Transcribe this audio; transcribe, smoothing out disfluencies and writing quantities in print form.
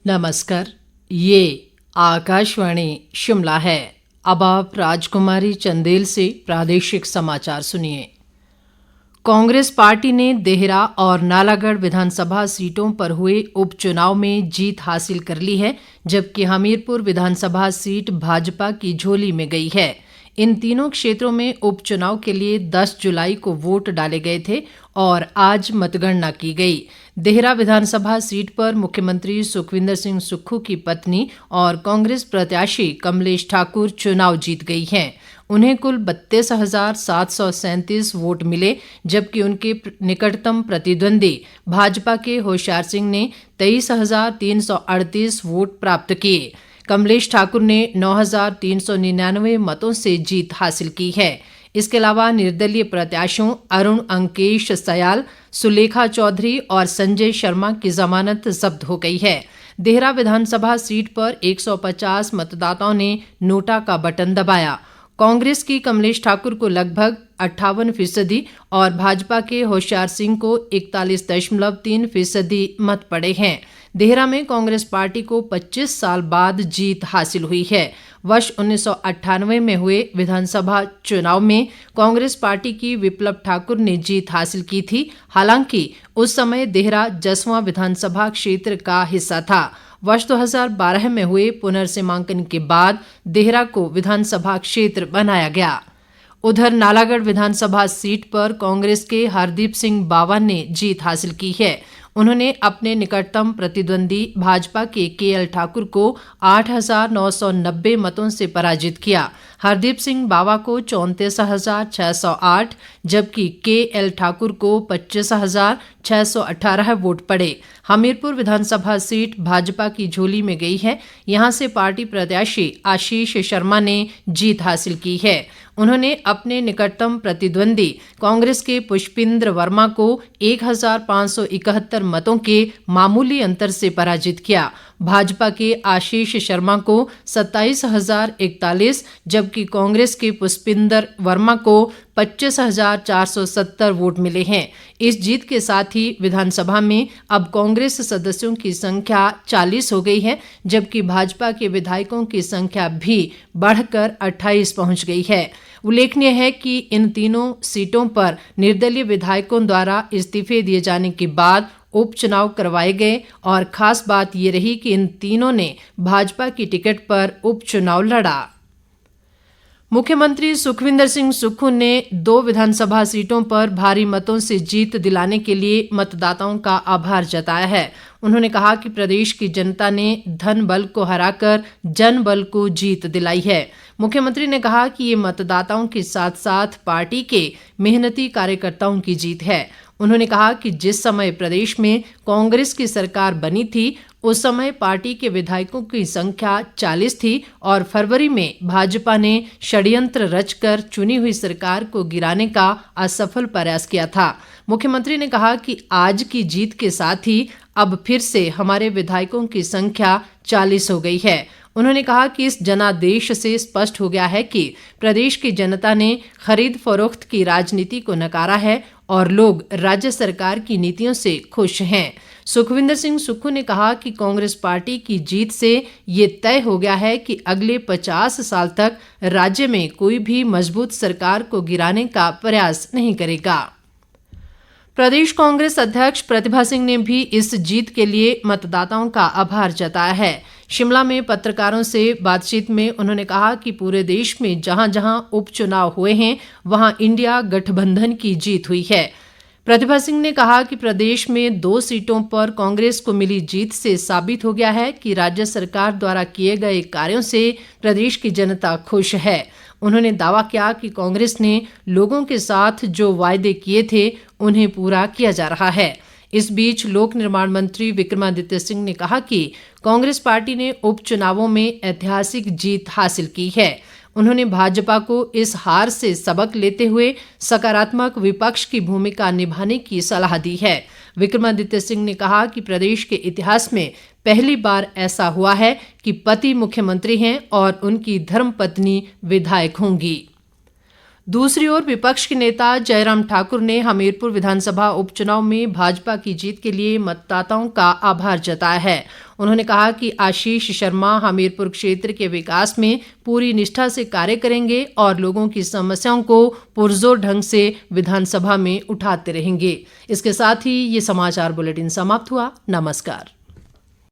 नमस्कार। ये आकाशवाणी शिमला है। अब आप राजकुमारी चंदेल से प्रादेशिक समाचार सुनिए। कांग्रेस पार्टी ने देहरा और नालागढ़ विधानसभा सीटों पर हुए उपचुनाव में जीत हासिल कर ली है, जबकि हमीरपुर विधानसभा सीट भाजपा की झोली में गई है। इन तीनों क्षेत्रों में उपचुनाव के लिए 10 जुलाई को वोट डाले गए थे और आज मतगणना की गई। देहरा विधानसभा सीट पर मुख्यमंत्री सुखविंदर सिंह सुक्खू की पत्नी और कांग्रेस प्रत्याशी कमलेश ठाकुर चुनाव जीत गई हैं। उन्हें कुल 32,737 वोट मिले, जबकि उनके निकटतम प्रतिद्वंदी भाजपा के होशियार सिंह ने 23,338 वोट प्राप्त किए। कमलेश ठाकुर ने 9,399 मतों से जीत हासिल की है। इसके अलावा निर्दलीय प्रत्याशियों अरुण अंकेश सयाल, सुलेखा चौधरी और संजय शर्मा की जमानत जब्त हो गई है। देहरा विधानसभा सीट पर 150 मतदाताओं ने नोटा का बटन दबाया। कांग्रेस की कमलेश ठाकुर को लगभग 58% और भाजपा के होशियार सिंह को 41.3% मत पड़े हैं। देहरा में कांग्रेस पार्टी को 25 साल बाद जीत हासिल हुई है। वर्ष 1998 में हुए विधानसभा चुनाव में कांग्रेस पार्टी की विप्लव ठाकुर ने जीत हासिल की थी। हालांकि उस समय देहरा 10वां विधानसभा क्षेत्र का हिस्सा था। वर्ष 2012 में हुए पुनर्सीमांकन के बाद देहरा को विधानसभा क्षेत्र बनाया गया। उधर नालागढ़ विधानसभा सीट पर कांग्रेस के हरदीप सिंह बावा ने जीत हासिल की है। उन्होंने अपने निकटतम प्रतिद्वंदी भाजपा के केएल ठाकुर को 8,990 मतों से पराजित किया। हरदीप सिंह बावा को 34,608 जबकि केएल ठाकुर को 25,618 वोट पड़े। हमीरपुर विधानसभा सीट भाजपा की झोली में गई है। यहां से पार्टी प्रत्याशी आशीष शर्मा ने जीत हासिल की है। उन्होंने अपने निकटतम प्रतिद्वंदी कांग्रेस के पुष्पिंद्र वर्मा को 1,571 मतों के मामूली अंतर से पराजित किया। भाजपा के आशीष शर्मा को 27,041 जबकि कांग्रेस के पुष्पिंदर वर्मा को 25,470 वोट मिले हैं। इस जीत के साथ ही विधानसभा में अब कांग्रेस सदस्यों की संख्या 40 हो गई है, जबकि भाजपा के विधायकों की संख्या भी बढ़कर 28 पहुंच गई है। उल्लेखनीय है कि इन तीनों सीटों पर निर्दलीय विधायकों द्वारा इस्तीफे दिए जाने के बाद उपचुनाव करवाए गए और खास बात ये रही कि इन तीनों ने भाजपा की टिकट पर उपचुनाव लड़ा। मुख्यमंत्री सुखविंदर सिंह सुक्खू ने 2 विधानसभा सीटों पर भारी मतों से जीत दिलाने के लिए मतदाताओं का आभार जताया है। उन्होंने कहा कि प्रदेश की जनता ने धन बल को हराकर जन बल को जीत दिलाई है। मुख्यमंत्री ने कहा कि ये मतदाताओं के साथ साथ पार्टी के मेहनती कार्यकर्ताओं की जीत है। उन्होंने कहा कि जिस समय प्रदेश में कांग्रेस की सरकार बनी थी, उस समय पार्टी के विधायकों की संख्या 40 थी और फरवरी में भाजपा ने षड्यंत्र रचकर चुनी हुई सरकार को गिराने का असफल प्रयास किया था। मुख्यमंत्री ने कहा कि आज की जीत के साथ ही अब फिर से हमारे विधायकों की संख्या 40 हो गई है। उन्होंने कहा कि इस जनादेश से स्पष्ट हो गया है कि प्रदेश की जनता ने खरीद फरोख्त की राजनीति को नकारा है और लोग राज्य सरकार की नीतियों से खुश हैं। सुखविंदर सिंह सुक्खू ने कहा कि कांग्रेस पार्टी की जीत से ये तय हो गया है कि अगले 50 साल तक राज्य में कोई भी मजबूत सरकार को गिराने का प्रयास नहीं करेगा। प्रदेश कांग्रेस अध्यक्ष प्रतिभा सिंह ने भी इस जीत के लिए मतदाताओं का आभार जताया है। शिमला में पत्रकारों से बातचीत में उन्होंने कहा कि पूरे देश में जहां जहां उपचुनाव हुए हैं, वहां इंडिया गठबंधन की जीत हुई है। प्रतिभा सिंह ने कहा कि प्रदेश में 2 सीटों पर कांग्रेस को मिली जीत से साबित हो गया है कि राज्य सरकार द्वारा किए गए कार्यों से प्रदेश की जनता खुश है। उन्होंने दावा किया कि कांग्रेस ने लोगों के साथ जो वायदे किए थे, उन्हें पूरा किया जा रहा है। इस बीच लोक निर्माण मंत्री विक्रमादित्य सिंह ने कहा कि कांग्रेस पार्टी ने उपचुनावों में ऐतिहासिक जीत हासिल की है। उन्होंने भाजपा को इस हार से सबक लेते हुए सकारात्मक विपक्ष की भूमिका निभाने की सलाह दी है। विक्रमादित्य सिंह ने कहा कि प्रदेश के इतिहास में पहली बार ऐसा हुआ है कि पति मुख्यमंत्री हैं और उनकी धर्मपत्नी विधायक होंगी। दूसरी ओर विपक्ष के नेता जयराम ठाकुर ने हमीरपुर विधानसभा उपचुनाव में भाजपा की जीत के लिए मतदाताओं का आभार जताया है। उन्होंने कहा कि आशीष शर्मा हमीरपुर क्षेत्र के विकास में पूरी निष्ठा से कार्य करेंगे और लोगों की समस्याओं को पुरजोर ढंग से विधानसभा में उठाते रहेंगे। इसके साथ ही ये समाचार बुलेटिन समाप्त हुआ। नमस्कार।